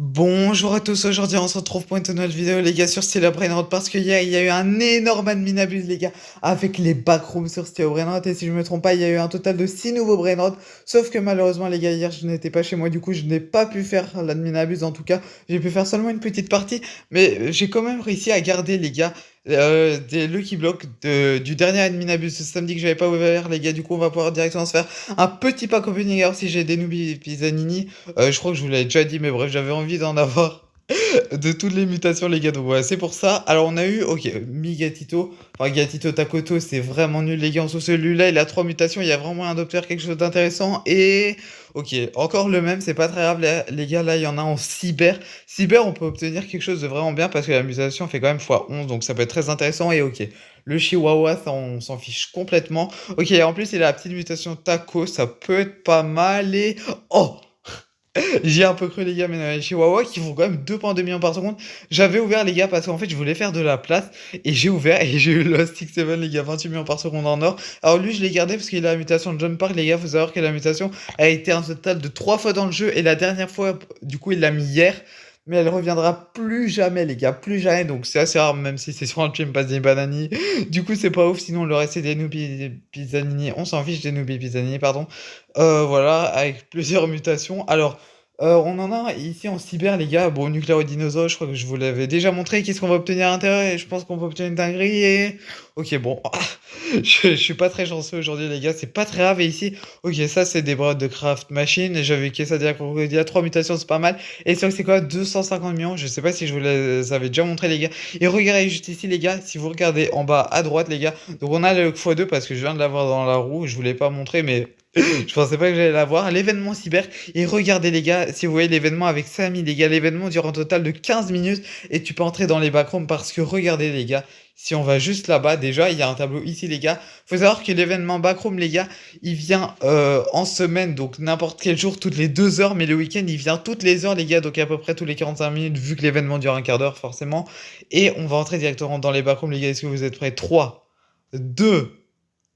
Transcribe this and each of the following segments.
Bonjour à tous, aujourd'hui on se retrouve pour une toute nouvelle vidéo les gars sur Steel Brainrot parce qu'hier il y a eu un énorme adminabuse les gars avec les backrooms sur Steel Brainrot et si je me trompe pas il y a eu un total de 6 nouveaux Brainrot sauf que malheureusement les gars hier je n'étais pas chez moi du coup je n'ai pas pu faire l'adminabuse en tout cas j'ai pu faire seulement une petite partie mais j'ai quand même réussi à garder les gars des Lucky Blocks du dernier adminabuse ce samedi que j'avais pas ouvert les gars du coup on va pouvoir directement se faire un petit pack opening alors si j'ai des newbies Pizzanini je crois que je vous l'avais déjà dit, mais bref, j'avais envie d'en avoir de toutes les mutations, les gars. Donc voilà, c'est pour ça. Alors on a eu, ok, Mi Gatito. Enfin, Gatito Takoto, c'est vraiment nul, les gars. En sous celui-là, il a 3 mutations. Il y a vraiment un d'obtenir quelque chose d'intéressant. Et, ok, encore le même, c'est pas très grave, les gars. Là, il y en a en cyber. Cyber, on peut obtenir quelque chose de vraiment bien parce que la mutation fait quand même x11. Donc ça peut être très intéressant. Et ok, le Chihuahua, ça, on s'en fiche complètement. Ok, en plus, il a la petite mutation Taco. Ça peut être pas mal. Et, oh! J'y ai un peu cru les gars, mais les Chihuahuas qui font quand même 2,2 millions par seconde. J'avais ouvert les gars parce qu'en fait je voulais faire de la place et j'ai ouvert et j'ai eu Lost X7 les gars, 28 millions par seconde en or. Alors lui je l'ai gardé parce qu'il a la mutation de John Park les gars, faut savoir que la mutation a été un total de 3 fois dans le jeu et la dernière fois du coup il l'a mis hier. Mais elle reviendra plus jamais les gars, plus jamais. Donc c'est assez rare même si c'est sur un stream pas des banani. Du coup c'est pas ouf, sinon le reste c'est des Noobies Pizzanini. On s'en fiche des Noobies Pizzanini, pardon. Voilà, avec plusieurs mutations. Alors, on en a ici en cyber, les gars. Bon, nucléo-dinosaure, je crois que je vous l'avais déjà montré. Qu'est-ce qu'on va obtenir à l'intérieur? Et je pense qu'on va obtenir une dinguerie. Et... ok, bon. Je suis pas très chanceux aujourd'hui, les gars. C'est pas très grave. Et ici, ok, ça, c'est des brottes de craft machine. J'avais Quesadilla Crocodile, 3 mutations, c'est pas mal. Et c'est quoi? 250 millions. Je sais pas si je vous les avais déjà montré, les gars. Et regardez juste ici, les gars. Si vous regardez en bas à droite, les gars. Donc, on a le x2 parce que je viens de l'avoir dans la roue. Je vous l'ai pas montré, mais. Je pensais pas que j'allais l'avoir. L'événement cyber. Et regardez les gars, si vous voyez l'événement avec Samy, les gars, l'événement dure un total de 15 minutes. Et tu peux entrer dans les backrooms parce que regardez les gars, si on va juste là-bas, déjà il y a un tableau ici les gars. Faut savoir que l'événement backroom les gars, il vient en semaine, donc n'importe quel jour, toutes les 2 heures. Mais le week-end il vient toutes les heures les gars, donc à peu près tous les 45 minutes vu que l'événement dure un quart d'heure forcément. Et on va entrer directement dans les backrooms les gars, est-ce que vous êtes prêts? 3, 2,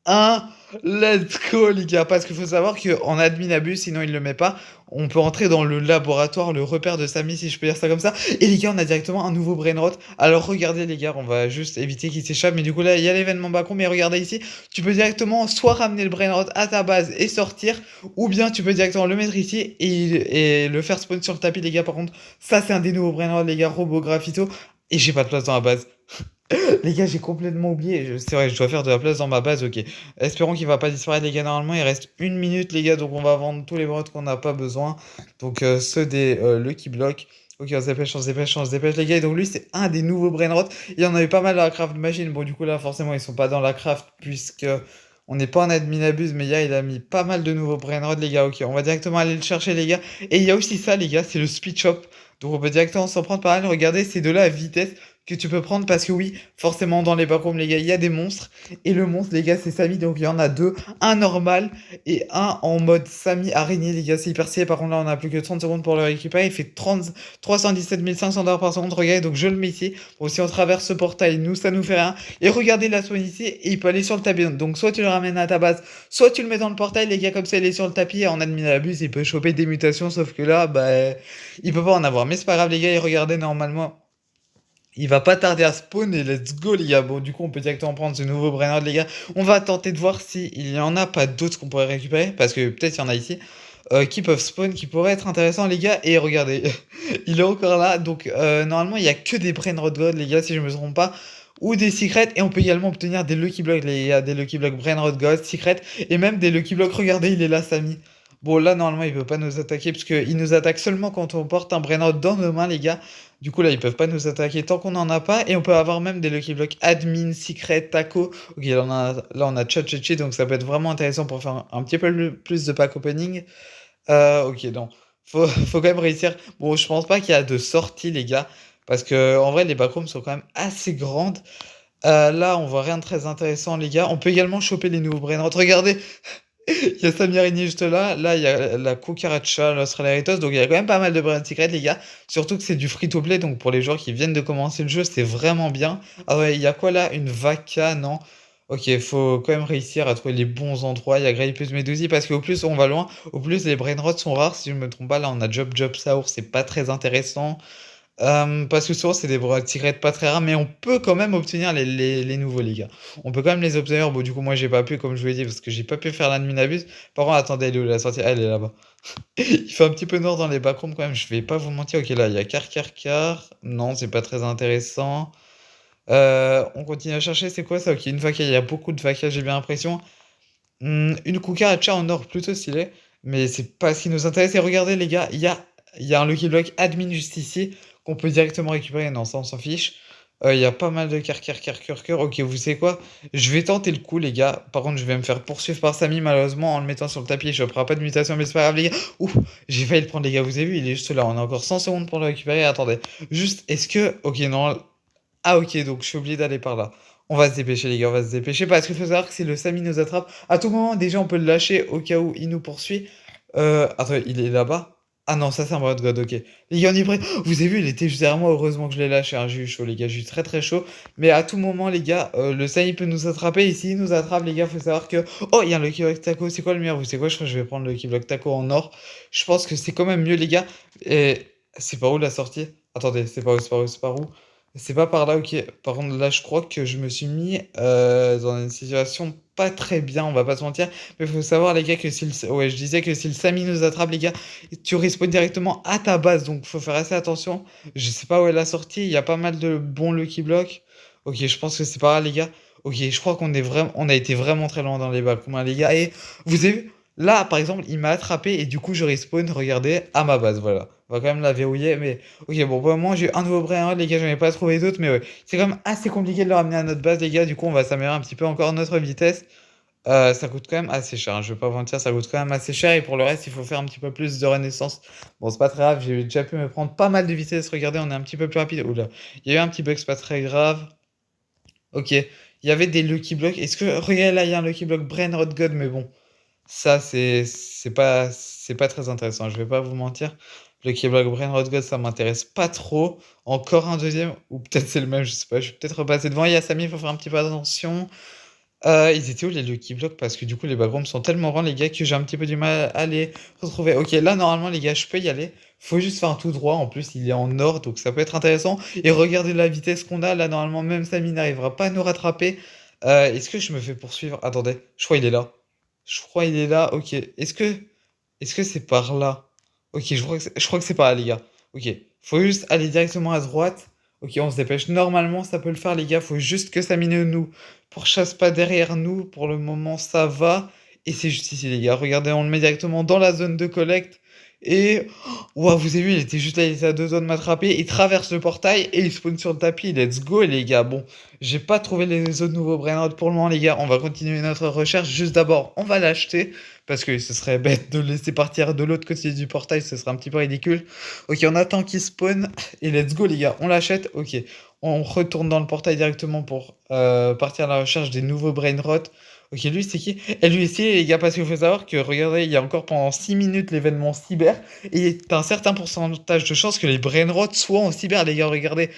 un, let's go les gars, parce qu'il faut savoir qu'en admin abus, sinon il le met pas, on peut entrer dans le laboratoire, le repère de Samy, si je peux dire ça comme ça. Et les gars, on a directement un nouveau brainrot. Alors regardez les gars, on va juste éviter qu'il s'échappe, mais du coup là, il y a l'événement Bacon, mais regardez ici, tu peux directement soit ramener le brainrot à ta base et sortir, ou bien tu peux directement le mettre ici et le faire spawn sur le tapis les gars. Par contre, ça c'est un des nouveaux brainrots les gars, Robo Graffito, et j'ai pas de place dans la base. Les gars, j'ai complètement oublié. C'est vrai, je dois faire de la place dans ma base, ok. Espérons qu'il va pas disparaître, les gars. Normalement, il reste 1 minute, les gars. Donc, on va vendre tous les brots qu'on n'a pas besoin. Donc, ceux des Lucky Block. Ok, on se dépêche, on se dépêche, on se dépêche, les gars. Et donc, lui, c'est un des nouveaux Brainrot. Il y en avait pas mal dans la craft machine. Bon, du coup, là, forcément, ils sont pas dans la craft puisque on n'est pas en admin abuse. Mais hier, il a mis pas mal de nouveaux Brainrot, les gars. Ok, on va directement aller le chercher, les gars. Et il y a aussi ça, les gars, c'est le speed shop. Donc, on peut directement s'en prendre par là. Regardez, c'est de la vitesse que tu peux prendre parce que oui, forcément dans les backrooms les gars, il y a des monstres et le monstre les gars, c'est Samy donc il y en a deux, un normal et un en mode Samy araignée les gars, c'est hyper stylé. Par contre là, on a plus que 30 secondes pour le récupérer, il fait 30 317 500 dollars par seconde. Regardez, donc je le mets ici. Bon, si on traverse ce portail, nous ça nous fait rien. Et regardez la spawn ici et il peut aller sur le tapis. Donc soit tu le ramènes à ta base, soit tu le mets dans le portail les gars, comme ça il est sur le tapis et en admin abuse, il peut choper des mutations sauf que là bah il peut pas en avoir. Mais c'est pas grave les gars, et regardez normalement il va pas tarder à spawn et let's go les gars. Bon du coup on peut directement prendre ce nouveau Brainerd les gars. On va tenter de voir s'il y en a pas d'autres qu'on pourrait récupérer. Parce que peut-être il y en a ici qui peuvent spawn, qui pourraient être intéressants les gars. Et regardez, il est encore là. Donc normalement il y a que des Brainerd God les gars si je me trompe pas. Ou des secrets. Et on peut également obtenir des Lucky Blocks les gars. Des Lucky Blocks Brainerd God, secrets. Et même des Lucky Blocks, regardez il est là Samy. Bon là normalement il peut pas nous attaquer parce qu'il nous attaque seulement quand on porte un Brainerd dans nos mains les gars. Du coup, là, ils peuvent pas nous attaquer tant qu'on n'en a pas. Et on peut avoir même des Lucky Blocks admin, secret, taco. Ok, là, on a Chachichi, donc ça peut être vraiment intéressant pour faire un petit peu plus de pack opening. Ok, donc, faut quand même réussir. Bon, je pense pas qu'il y a de sortie, les gars. Parce que, en vrai, les backrooms sont quand même assez grandes. Là, on voit rien de très intéressant, les gars. On peut également choper les nouveaux brainrots. Regardez, il y a Samir Aigné juste là. Là, il y a la Cucaracha, l'Australiaritos. Donc, il y a quand même pas mal de brand secrets, les gars. Surtout que c'est du free-to-play. Donc, pour les joueurs qui viennent de commencer le jeu, c'est vraiment bien. Ah ouais, il y a quoi là? Une vaca, non? OK, faut quand même réussir à trouver les bons endroits. Il y a Grey plus Medusi parce qu'au plus on va loin, au plus les brain sont rares si je me trompe pas. Là, on a Job Saour, c'est pas très intéressant. Parce que souvent c'est des secrets pas très rares, mais on peut quand même obtenir les nouveaux, les gars. On peut quand même les obtenir. Bon, du coup, moi, j'ai pas pu, comme je vous l'ai dit, parce que j'ai pas pu faire l'admin abuse. Par contre, attendez, elle est où la sortie? Ah, elle est là-bas. Il fait un petit peu noir dans les backrooms quand même, je vais pas vous mentir. OK, là, il y a Car. Non, c'est pas très intéressant. On continue à chercher, c'est quoi ça? OK, une vaca, il y a beaucoup de vacas, j'ai bien l'impression. Une cucaracha en or plutôt stylée, mais c'est pas ce qui nous intéresse. Et regardez les gars, il y a un Lucky Block admin juste ici qu'on peut directement récupérer. Non, ça on s'en fiche. Il y a pas mal de cœur. OK, vous savez quoi? Je vais tenter le coup les gars. Par contre, je vais me faire poursuivre par Samy malheureusement en le mettant sur le tapis. Je ferai pas de mutation, mais c'est pas grave les gars. Ouf, j'ai failli le prendre les gars. Vous avez vu, il est juste là. On a encore 100 secondes pour le récupérer. Attendez, juste, est-ce que... OK, non. Ah OK, donc je suis obligé d'aller par là. On va se dépêcher les gars, on va se dépêcher parce qu'il faut savoir que si le Samy nous attrape, à tout moment déjà on peut le lâcher au cas où il nous poursuit. Attends, il est là-bas? Ah non, ça c'est un bras de God, OK. Les gars, on est prêts? Vous avez vu, il était juste derrière moi, heureusement que je l'ai lâché, hein, j'ai eu chaud les gars, j'ai eu très très chaud. Mais à tout moment les gars, le Samy peut nous attraper et s'il nous attrape les gars, faut savoir que... Oh, il y a un Lucky Block Taco, c'est quoi le meilleur? Vous savez quoi? Je crois que je vais prendre le Lucky Block Taco en or. Je pense que c'est quand même mieux les gars. Et c'est par où la sortie? Attendez, c'est par où? C'est pas par là, OK. Par contre, là, je crois que je me suis mis dans une situation pas très bien, on va pas se mentir. Mais faut savoir, les gars, que si le... Ouais, je disais que si le Samy nous attrape, les gars, tu respawns directement à ta base. Donc, faut faire assez attention. Je sais pas où est la sortie. Il y a pas mal de bons Lucky Blocks. OK, je pense que c'est par là, les gars. OK, je crois qu'on est vraiment... On a été vraiment très loin dans les balles, les gars. Et vous avez vu, là, par exemple, il m'a attrapé et du coup, je respawn, regardez, à ma base, voilà. On va quand même la verrouiller, mais... OK, bon, pour le moment, j'ai un nouveau brain, les gars, j'en ai pas trouvé d'autres, mais ouais. C'est quand même assez compliqué de le ramener à notre base, les gars. Du coup, on va s'améliorer un petit peu encore notre vitesse. Ça coûte quand même assez cher, hein, je vais pas vous mentir, ça coûte quand même assez cher. Et pour le reste, il faut faire un petit peu plus de renaissance. Bon, c'est pas très grave, j'ai déjà pu me prendre pas mal de vitesse. Regardez, on est un petit peu plus rapide. Oula, il y a eu un petit bug, c'est pas très grave. OK, il y avait des Lucky Blocks. Est-ce que... Regardez, là, il y a un Lucky Block Brain Rot God, mais bon. Ça, c'est pas très intéressant, je vais pas vous mentir. Le Keyblade Brain Rot God, ça m'intéresse pas trop. Encore un deuxième, ou peut-être c'est le même, je sais pas. Je vais peut-être repasser devant. Il y a Samy, il faut faire un petit peu attention. Ils étaient où les Lucky Blocks? Parce que du coup, les backrooms sont tellement grands, les gars, que j'ai un petit peu du mal à les retrouver. Ok, là, normalement, les gars, je peux y aller. Faut juste faire un tout droit. En plus, il est en or, donc ça peut être intéressant. Et regardez la vitesse qu'on a. Là, normalement, même Samy n'arrivera pas à nous rattraper. Est-ce que je me fais poursuivre? Attendez, je crois qu'il est là. Je crois qu'il est là. Ok. Est-ce que c'est par là? Ok, je crois que c'est par là, les gars. Ok. Faut juste aller directement à droite. Ok, on se dépêche. Normalement, ça peut le faire, les gars. Faut juste que ça mine nous pourchasse pas derrière nous. Pour le moment, ça va. Et c'est juste ici, les gars. Regardez, on le met directement dans la zone de collecte. Et... Ouah, vous avez vu, il était juste là, il était à deux doigts de m'attraper. Il traverse le portail et il spawn sur le tapis. Let's go, les gars. Bon, j'ai pas trouvé les autres nouveaux brainrots pour le moment, les gars. On va continuer notre recherche. Juste d'abord, on va l'acheter. Parce que ce serait bête de le laisser partir de l'autre côté du portail. Ce serait un petit peu ridicule. Ok, on attend qu'il spawn. Et let's go, les gars. On l'achète. Ok. On retourne dans le portail directement pour partir à la recherche des nouveaux brainrots. Ok, lui, c'est qui? Et lui, c'est les gars, parce qu'il faut savoir que, regardez, il y a encore pendant 6 minutes l'événement cyber, et t'as un certain pourcentage de chances que les brainrots soient en cyber, les gars, regardez.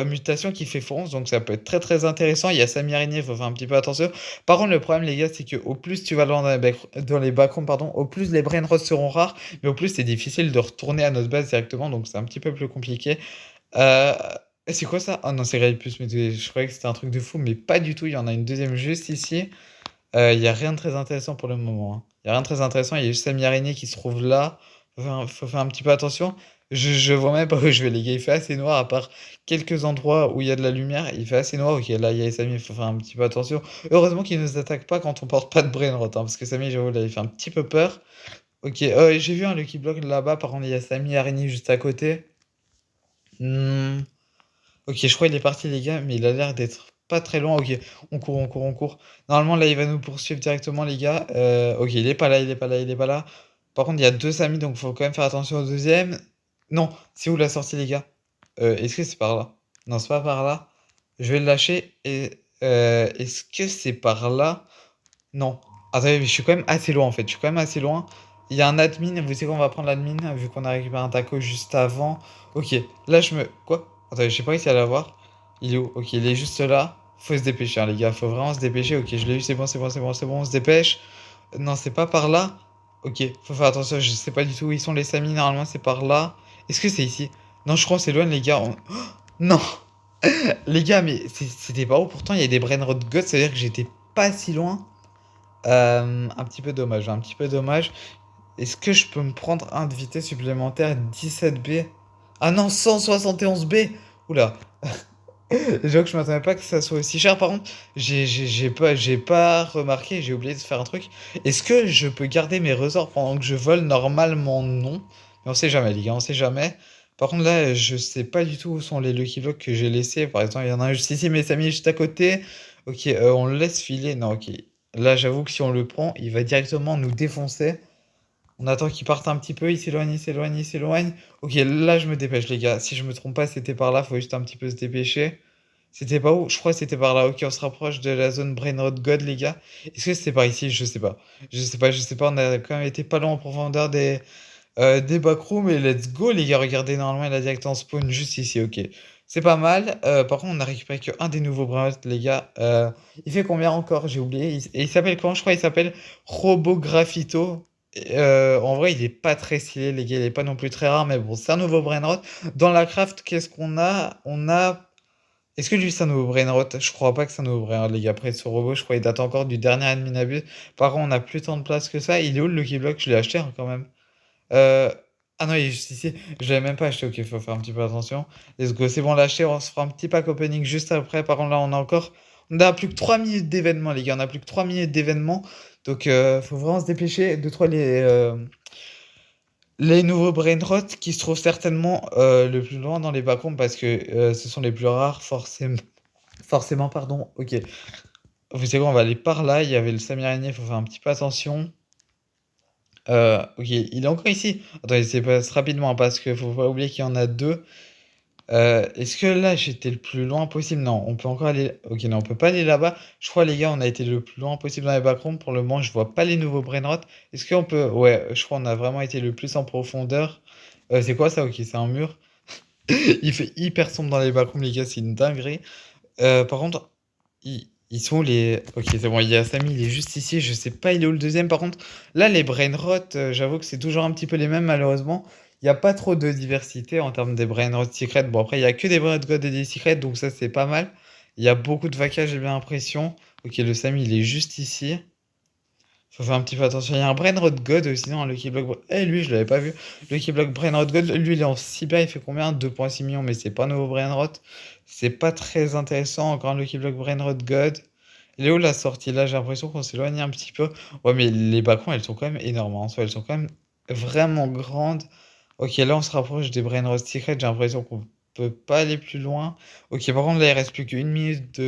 Mutation qui fait fonce, donc ça peut être très très intéressant. Il y a Samy Araignée, il faut faire un petit peu attention. Par contre, le problème, les gars, c'est que au plus tu vas loin dans les backrooms, pardon, au plus les brainrots seront rares, mais au plus c'est difficile de retourner à notre base directement, donc c'est un petit peu plus compliqué. Euh, c'est quoi ça? Oh non, c'est Réel Plus, mais je croyais que c'était un truc de fou, mais pas du tout. Il y en a une deuxième juste ici. Il y a rien de très intéressant pour le moment, hein. Il y a rien de très intéressant, il y a juste Samy Araignée qui se trouve là. Faut faire un petit peu attention. Je vois même pas où je vais, les gars. Il fait assez noir, à part quelques endroits où il y a de la lumière. Il fait assez noir. Ok, là, il y a Samy, il faut faire un petit peu attention. Heureusement qu'il ne nous attaque pas quand on porte pas de brainrot, hein, parce que Samy, j'avoue, là, il fait un petit peu peur. Ok, j'ai vu un Lucky Block là-bas. Par contre, il y a Samy Araignée juste à côté. Hmm. Ok, je crois qu'il est parti, les gars, mais il a l'air d'être pas très loin. Ok, on court, on court, on court. Normalement, là, il va nous poursuivre directement, les gars. Ok, il est pas là, il est pas là, il est pas là. Par contre, il y a deux Samy, donc faut quand même faire attention au deuxième. Non, c'est où la sortie, les gars? Est-ce que c'est par là? Non, c'est pas par là. Je vais le lâcher. Et est-ce que c'est par là? Non. Attendez, mais je suis quand même assez loin, en fait. Je suis quand même assez loin. Il y a un admin. Vous savez qu'on va prendre l'admin, vu qu'on a récupéré un taco juste avant. Ok, là, je me... Quoi? Attendez, je sais pas réussi à l'avoir. Il est où? Ok, il est juste là. Faut se dépêcher, hein, les gars. Faut vraiment se dépêcher. Ok, je l'ai eu. C'est bon, c'est bon, c'est bon, c'est bon. On se dépêche. Non, c'est pas par là. Ok, faut faire attention. Je sais pas du tout où ils sont les Samis. Normalement, c'est par là. Est-ce que c'est ici? Non, je crois qu'on s'éloigne, les gars. Non! Les gars, mais c'était pas où? Pourtant, il y a des Brainrod God. C'est-à-dire que j'étais pas si loin. Un petit peu dommage. Un petit peu dommage. Est-ce que je peux me prendre un de vitesse supplémentaire 17B? Ah non, 171B! Oula. J'avoue que je m'attendais pas que ça soit aussi cher. Par contre, j'ai pas remarqué, j'ai oublié de faire un truc. Est-ce que je peux garder mes ressorts pendant que je vole? Normalement, non. Mais on sait jamais, les gars, on sait jamais. Par contre, là, je sais pas du tout où sont les Lucky Blocks que j'ai laissés. Par exemple, il y en a un juste ici, mais ça mis juste à côté. Ok, on le laisse filer. Non, ok. Là, j'avoue que si on le prend, il va directement nous défoncer. On attend qu'il parte un petit peu, il s'éloigne, il s'éloigne, il s'éloigne. Ok, là je me dépêche les gars. Si je me trompe pas, c'était par là, faut juste un petit peu se dépêcher. C'était pas où? Je crois que c'était par là. Ok, on se rapproche de la zone Brainrod God les gars. Est-ce que c'était par ici? Je sais pas. Je sais pas, je sais pas. On a quand même été pas loin en profondeur des backrooms. Et let's go les gars. Regardez, normalement il a directement spawn juste ici. Ok. C'est pas mal. Par contre, on a récupéré que un des nouveaux Brainrod les gars. Il fait combien encore? J'ai oublié. Et il s'appelle comment? Je crois il s'appelle Robographito. En vrai, il est pas très stylé, les gars, il est pas non plus très rare, mais bon, c'est un nouveau Brainrot. Dans la craft, qu'est-ce qu'on a? On a. Est-ce que lui, c'est un nouveau Brainrot? Je crois pas que c'est un nouveau Brainrot, les gars. Après, ce robot, je crois qu'il date encore du dernier Adminabus. Par contre, on a plus tant de place que ça. Il est où le Lucky Block? Je l'ai acheté hein, quand même. Euh, Ah non, il est juste ici. Je l'avais même pas acheté. Ok, faut faire un petit peu attention. Let's go. C'est bon, l'acheter. On se fera un petit pack opening juste après. Par contre, là, on a encore. On a plus que 3 minutes d'événement, les gars. On a plus que 3 minutes d'événement. Donc, faut vraiment se dépêcher. De trois les nouveaux brainrot qui se trouvent certainement le plus loin dans les backrooms parce que ce sont les plus rares, forcément. Forcément, pardon. Ok. Vous savez quoi, on va aller par là. Il y avait le Samirani, il faut faire un petit peu attention. Ok, il est encore ici. Attendez, c'est passe rapidement hein, parce qu'il faut pas oublier qu'il y en a deux. Est-ce que là j'étais le plus loin possible? Non, on peut encore aller. Ok, non, on peut pas aller là-bas. Je crois, les gars, on a été le plus loin possible dans les backrooms. Pour le moment, je vois pas les nouveaux brainrot. Est-ce qu'on peut. Ouais, je crois qu'on a vraiment été le plus en profondeur. C'est quoi ça? Ok, c'est un mur. Il fait hyper sombre dans les backrooms, les gars, c'est une dinguerie. Par contre, ils sont où les. Ok, c'est bon, il y a Samy, il est juste ici. Je sais pas, il est où le deuxième. Par contre, là, les brainrot, j'avoue que c'est toujours un petit peu les mêmes, malheureusement. Il n'y a pas trop de diversité en termes des brainrot secrets. Bon, après, il y a que des brainrot god et des secrets, donc ça, c'est pas mal. Il y a beaucoup de vacages, j'ai bien l'impression. Ok, le Samy, il est juste ici. Faut faire un petit peu attention. Il y a un Brainrot God aussi, non, un Lucky Block. Eh, lui, je l'avais pas vu. Lucky Block Brainrot God, lui, il est en cyber, il fait combien? 2,6 millions, mais c'est pas un nouveau Brainrot. C'est pas très intéressant. Encore un Lucky Block Brainrot God. Il est où la sortie? Là, j'ai l'impression qu'on s'éloigne un petit peu. Ouais, mais les backrooms, elles sont quand même énormes. En soi, elles sont quand même vraiment grandes. Ok, là, on se rapproche des Brainrot Secret. J'ai l'impression qu'on peut pas aller plus loin. Ok, par contre, là, il reste plus qu'une minute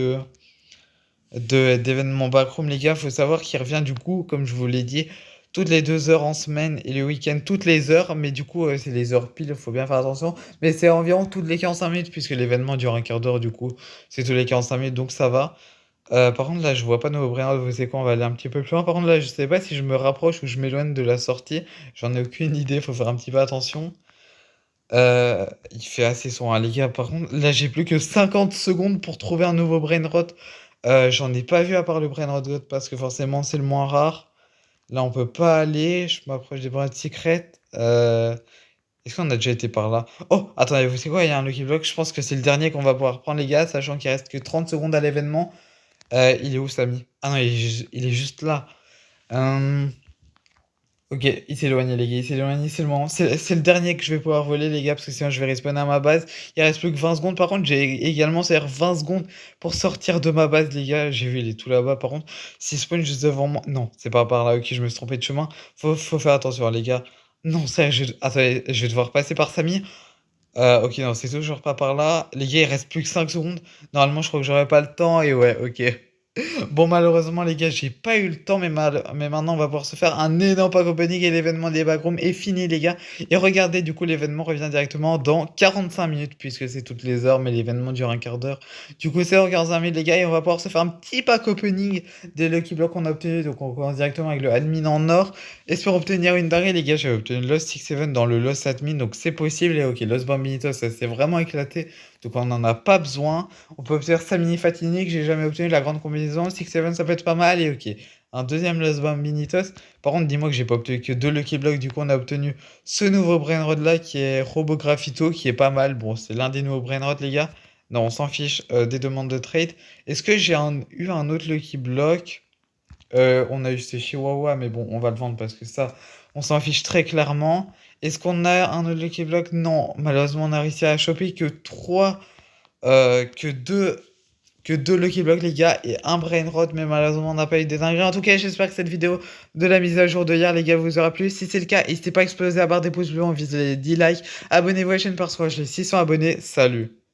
d'événements backroom, les gars. Faut savoir qu'il revient du coup, comme je vous l'ai dit, toutes les 2 heures en semaine et le week-end toutes les heures. Mais du coup, c'est les heures pile, il faut bien faire attention. Mais c'est environ toutes les 45 minutes puisque l'événement dure un quart d'heure du coup. C'est tous les 45 minutes donc ça va. Par contre, là, je vois pas nos Brainrot, vous savez quoi, on va aller un petit peu plus loin. Par contre, là, je sais pas si je me rapproche ou je m'éloigne de la sortie. J'en ai aucune idée, faut faire un petit peu attention. Il fait assez sombre, hein, les gars. Par contre, là, j'ai plus que 50 secondes pour trouver un nouveau Brainrot. J'en ai pas vu à part le Brainrot God parce que forcément, c'est le moins rare. Là, on peut pas aller. Je m'approche des Brainrot Secret. Est-ce qu'on a déjà été par là? Oh, attendez, vous savez quoi? Il y a un Lucky Block. Je pense que c'est le dernier qu'on va pouvoir prendre, les gars, sachant qu'il reste que 30 secondes à l'événement. Il est où, Samy? Ah non, il est juste là. Euh, Ok, il s'est éloigné, les gars, il s'est éloigné, c'est le moment. C'est le dernier que je vais pouvoir voler, les gars, parce que sinon je vais respawner à ma base. Il reste plus que 20 secondes. Par contre, j'ai également, c'est-à-dire 20 secondes pour sortir de ma base, les gars. J'ai vu, il est tout là-bas. Par contre, s'il spawn juste devant moi. Non, c'est pas par là. Ok, je me suis trompé de chemin. Faut faire attention, les gars. Non, sérieux, attendez, je vais devoir passer par Samy. Ok, non, c'est toujours pas par là. Les gars, il reste plus que 5 secondes. Normalement, je crois que j'aurai pas le temps. Et ouais, ok. Bon, malheureusement, les gars, j'ai pas eu le temps, mais maintenant, on va pouvoir se faire un énorme pack opening et l'événement des backrooms est fini, les gars. Et regardez, du coup, l'événement revient directement dans 45 minutes, puisque c'est toutes les heures, mais l'événement dure un quart d'heure. Du coup, c'est dans 45 minutes, les gars, et on va pouvoir se faire un petit pack opening des Lucky Blocks qu'on a obtenus. Donc, on commence directement avec le admin en or. Espère obtenir une dinguerie, les gars. J'avais obtenu Lost 6-7 dans le Lost admin, donc c'est possible. Et ok, Lost Bambinito, ça s'est vraiment éclaté, donc on n'en a pas besoin. On peut obtenir Samini Fatini, que j'ai jamais obtenu la grande combinaison. 6-7, ça peut être pas mal. Et ok. Un deuxième Los Bambinitos. Par contre, dis-moi que j'ai pas obtenu que deux Lucky Blocks. Du coup, on a obtenu ce nouveau Brainrod là qui est Robo Graffito, qui est pas mal. Bon, c'est l'un des nouveaux Brainrod, les gars. Non, on s'en fiche des demandes de trade. Est-ce que j'ai eu un autre Lucky Block? On a eu ce Chihuahua, mais bon, on va le vendre parce que ça, on s'en fiche très clairement. Est-ce qu'on a un autre Lucky Block? Non, malheureusement, on a réussi à choper que 3 que deux Lucky Blocks, les gars, et un Brain Rot, mais malheureusement, on n'a pas eu des dingueries. En tout cas, j'espère que cette vidéo de la mise à jour de hier, les gars, vous aura plu. Si c'est le cas, n'hésitez pas à exploser la barre des pouces bleus, on vise les 10 likes. Abonnez-vous à la chaîne parce que je les 600 abonnés. Salut!